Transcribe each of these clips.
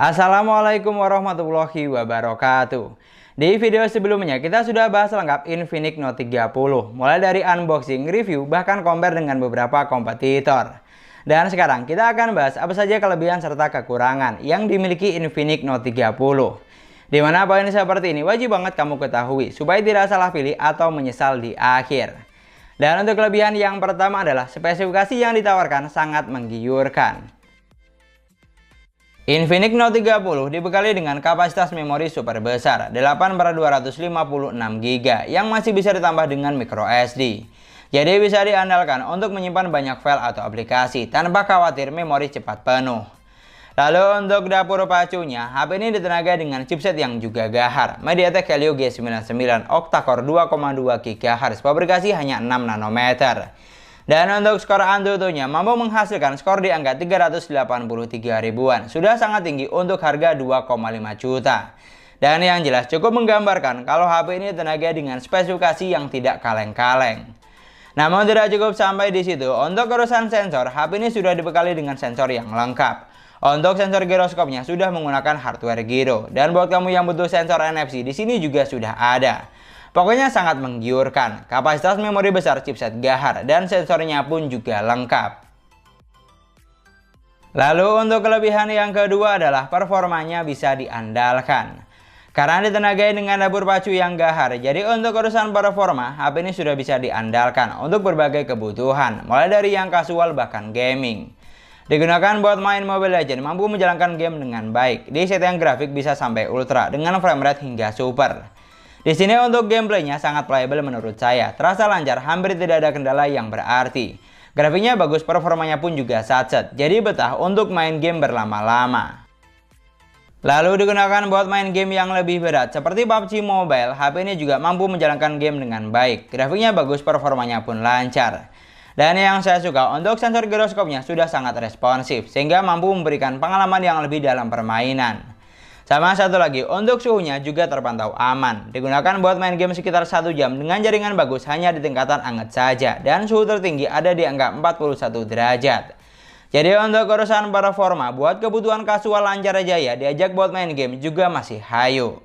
Assalamualaikum warahmatullahi wabarakatuh. Di video sebelumnya kita sudah bahas lengkap Infinix Note 30, mulai dari unboxing, review, bahkan compare dengan beberapa kompetitor. Dan sekarang kita akan bahas apa saja kelebihan serta kekurangan yang dimiliki Infinix Note 30. Dimana poin seperti ini wajib banget kamu ketahui supaya tidak salah pilih atau menyesal di akhir. Dan untuk kelebihan yang pertama adalah spesifikasi yang ditawarkan sangat menggiurkan. Infinix Note 30 dibekali dengan kapasitas memori super besar 8/256 GB yang masih bisa ditambah dengan micro SD. Jadi bisa diandalkan untuk menyimpan banyak file atau aplikasi tanpa khawatir memori cepat penuh. Lalu untuk dapur pacunya, HP ini ditenagai dengan chipset yang juga gahar, MediaTek Helio G99 octa-core 2,2 GHz, fabrikasi hanya 6 nanometer. Dan untuk skor Antutunya mampu menghasilkan skor di angka 383 ribuan. Sudah sangat tinggi untuk harga 2,5 juta. Dan yang jelas cukup menggambarkan kalau HP ini tenaga dengan spesifikasi yang tidak kaleng-kaleng. Namun tidak cukup sampai di situ. Untuk urusan sensor, HP ini sudah dibekali dengan sensor yang lengkap. Untuk sensor giroskopnya sudah menggunakan hardware giro. Dan buat kamu yang butuh sensor NFC, di sini juga sudah ada. Pokoknya sangat menggiurkan, kapasitas memori besar, chipset gahar, dan sensornya pun juga lengkap. Lalu untuk kelebihan yang kedua adalah performanya bisa diandalkan. Karena ditenagai dengan dapur pacu yang gahar, jadi untuk urusan performa, HP ini sudah bisa diandalkan untuk berbagai kebutuhan, mulai dari yang casual bahkan gaming. Digunakan buat main Mobile Legends, mampu menjalankan game dengan baik. Di setting grafik bisa sampai ultra dengan frame rate hingga super. Di sini untuk gameplaynya sangat playable menurut saya, terasa lancar, hampir tidak ada kendala yang berarti. Grafiknya bagus, performanya pun juga satset, jadi betah untuk main game berlama-lama. Lalu digunakan buat main game yang lebih berat seperti PUBG Mobile, HP ini juga mampu menjalankan game dengan baik. Grafiknya bagus, performanya pun lancar. Dan yang saya suka, untuk sensor giroskopnya sudah sangat responsif, sehingga mampu memberikan pengalaman yang lebih dalam permainan. Sama satu lagi, untuk suhunya juga terpantau aman. Digunakan buat main game sekitar 1 jam dengan jaringan bagus hanya di tingkatan anget saja. Dan suhu tertinggi ada di angka 41 derajat. Jadi untuk urusan performa, buat kebutuhan kasual lancar jaya, diajak buat main game juga masih hayu.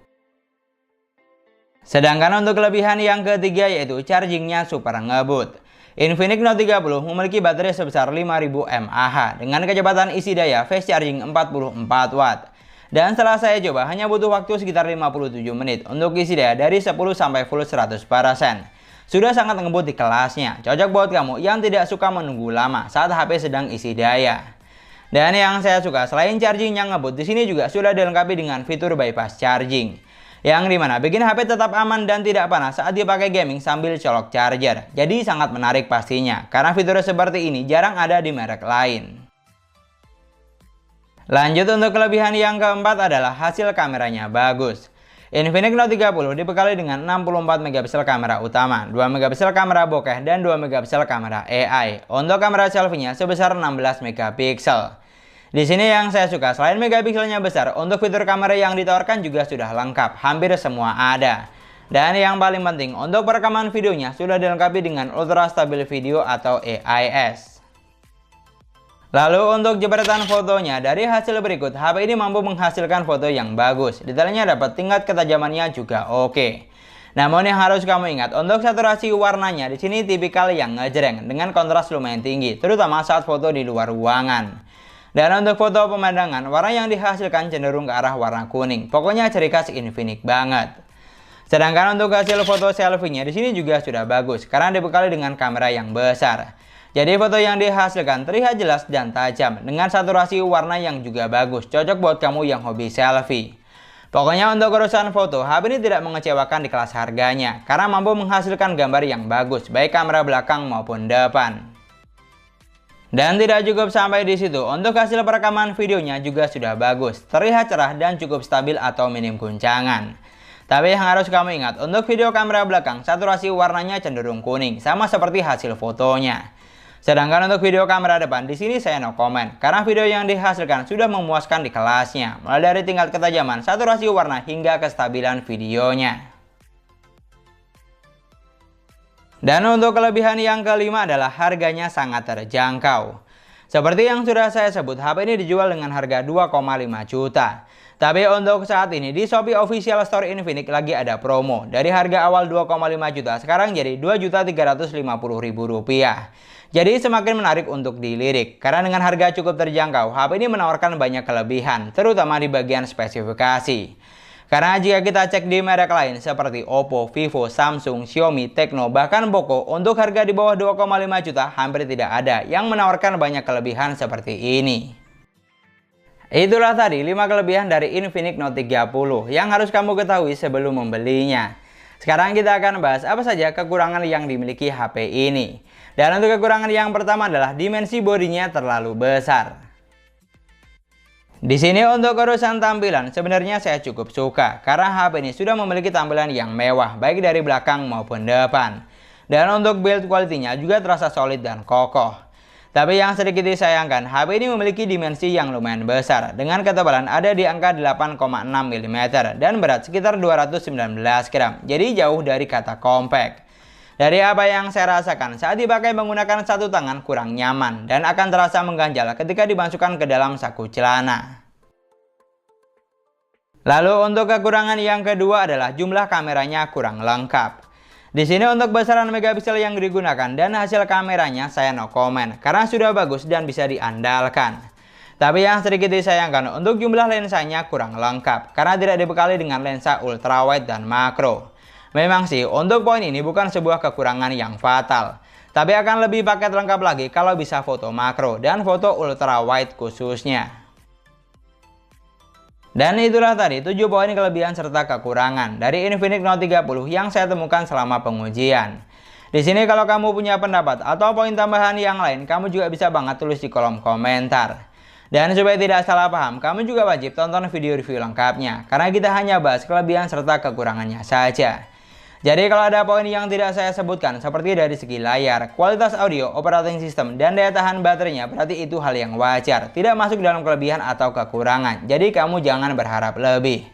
Sedangkan untuk kelebihan yang ketiga yaitu chargingnya super ngebut. Infinix Note 30 memiliki baterai sebesar 5000 mAh dengan kecepatan isi daya fast charging 44 watt. Dan setelah saya coba hanya butuh waktu sekitar 57 menit untuk isi daya dari 10 sampai full 100%. Sudah sangat ngebut di kelasnya, cocok buat kamu yang tidak suka menunggu lama saat HP sedang isi daya. Dan yang saya suka selain charging yang ngebut, di sini juga sudah dilengkapi dengan fitur bypass charging. Yang dimana bikin HP tetap aman dan tidak panas saat dipakai gaming sambil colok charger. Jadi sangat menarik pastinya, karena fitur seperti ini jarang ada di merek lain. Lanjut untuk kelebihan yang keempat adalah hasil kameranya bagus. Infinix Note 30 dibekali dengan 64 megapiksel kamera utama, 2 megapiksel kamera bokeh, dan 2 megapiksel kamera AI. Untuk kamera selfie-nya sebesar 16 megapiksel. Di sini yang saya suka, selain megapikselnya besar, untuk fitur kamera yang ditawarkan juga sudah lengkap, hampir semua ada. Dan yang paling penting, untuk perekaman videonya sudah dilengkapi dengan Ultra Stable Video atau AIS. Lalu untuk jepretan fotonya, dari hasil berikut, HP ini mampu menghasilkan foto yang bagus. Detailnya dapat, tingkat ketajamannya juga oke. Namun yang harus kamu ingat, untuk saturasi warnanya di sini tipikal yang ngejreng dengan kontras lumayan tinggi, terutama saat foto di luar ruangan. Dan untuk foto pemandangan, warna yang dihasilkan cenderung ke arah warna kuning. Pokoknya ciri khas Infinix banget. Sedangkan untuk hasil foto selfie-nya di sini juga sudah bagus karena dibekali dengan kamera yang besar. Jadi foto yang dihasilkan terlihat jelas dan tajam dengan saturasi warna yang juga bagus. Cocok buat kamu yang hobi selfie. Pokoknya untuk urusan foto, HP ini tidak mengecewakan di kelas harganya karena mampu menghasilkan gambar yang bagus baik kamera belakang maupun depan. Dan tidak cukup sampai di situ, untuk hasil perekaman videonya juga sudah bagus, terlihat cerah dan cukup stabil atau minim guncangan. Tapi yang harus kamu ingat, untuk video kamera belakang, saturasi warnanya cenderung kuning, sama seperti hasil fotonya. Sedangkan untuk video kamera depan, di sini saya no comment, karena video yang dihasilkan sudah memuaskan di kelasnya, mulai dari tingkat ketajaman, saturasi warna, hingga kestabilan videonya. Dan untuk kelebihan yang kelima adalah harganya sangat terjangkau. Seperti yang sudah saya sebut, HP ini dijual dengan harga 2,5 juta. Tapi untuk saat ini di Shopee Official Store Infinix lagi ada promo. Dari harga awal 2,5 juta sekarang jadi Rp2.350.000. Jadi semakin menarik untuk dilirik. Karena dengan harga cukup terjangkau, HP ini menawarkan banyak kelebihan, terutama di bagian spesifikasi. Karena jika kita cek di merek lain seperti Oppo, Vivo, Samsung, Xiaomi, Tecno, bahkan Poco, untuk harga di bawah 2,5 juta hampir tidak ada yang menawarkan banyak kelebihan seperti ini. Itulah tadi 5 kelebihan dari Infinix Note 30 yang harus kamu ketahui sebelum membelinya. Sekarang kita akan bahas apa saja kekurangan yang dimiliki HP ini. Dan untuk kekurangan yang pertama adalah dimensi bodinya terlalu besar. Di sini untuk urusan tampilan sebenarnya saya cukup suka karena HP ini sudah memiliki tampilan yang mewah baik dari belakang maupun depan. Dan untuk build quality-nya juga terasa solid dan kokoh. Tapi yang sedikit disayangkan, HP ini memiliki dimensi yang lumayan besar dengan ketebalan ada di angka 8,6 mm dan berat sekitar 219 gram. Jadi jauh dari kata compact. Dari apa yang saya rasakan, saat dipakai menggunakan satu tangan kurang nyaman dan akan terasa mengganjal ketika dimasukkan ke dalam saku celana. Lalu untuk kekurangan yang kedua adalah jumlah kameranya kurang lengkap. Di sini untuk besaran megapiksel yang digunakan dan hasil kameranya saya no comment karena sudah bagus dan bisa diandalkan. Tapi yang sedikit disayangkan untuk jumlah lensanya kurang lengkap karena tidak dibekali dengan lensa ultrawide dan makro. Memang sih untuk poin ini bukan sebuah kekurangan yang fatal, tapi akan lebih paket lengkap lagi kalau bisa foto makro dan foto ultrawide khususnya. Dan itulah tadi 7 poin kelebihan serta kekurangan dari Infinix Note 30 yang saya temukan selama pengujian. Di sini kalau kamu punya pendapat atau poin tambahan yang lain, kamu juga bisa banget tulis di kolom komentar. Dan supaya tidak salah paham, kamu juga wajib tonton video review lengkapnya karena kita hanya bahas kelebihan serta kekurangannya saja. Jadi kalau ada poin yang tidak saya sebutkan seperti dari segi layar, kualitas audio, operating system, dan daya tahan baterainya, berarti itu hal yang wajar, tidak masuk dalam kelebihan atau kekurangan. Jadi kamu jangan berharap lebih.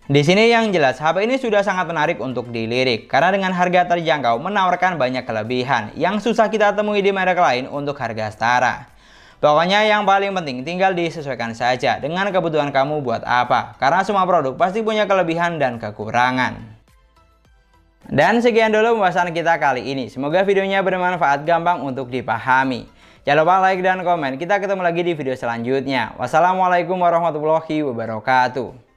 Di sini yang jelas HP ini sudah sangat menarik untuk dilirik karena dengan harga terjangkau menawarkan banyak kelebihan yang susah kita temui di merek lain untuk harga setara. Pokoknya yang paling penting tinggal disesuaikan saja dengan kebutuhan kamu buat apa, karena semua produk pasti punya kelebihan dan kekurangan. Dan sekian dulu pembahasan kita kali ini. Semoga videonya bermanfaat, gampang untuk dipahami. Jangan lupa like dan komen. Kita ketemu lagi di video selanjutnya. Wassalamualaikum warahmatullahi wabarakatuh.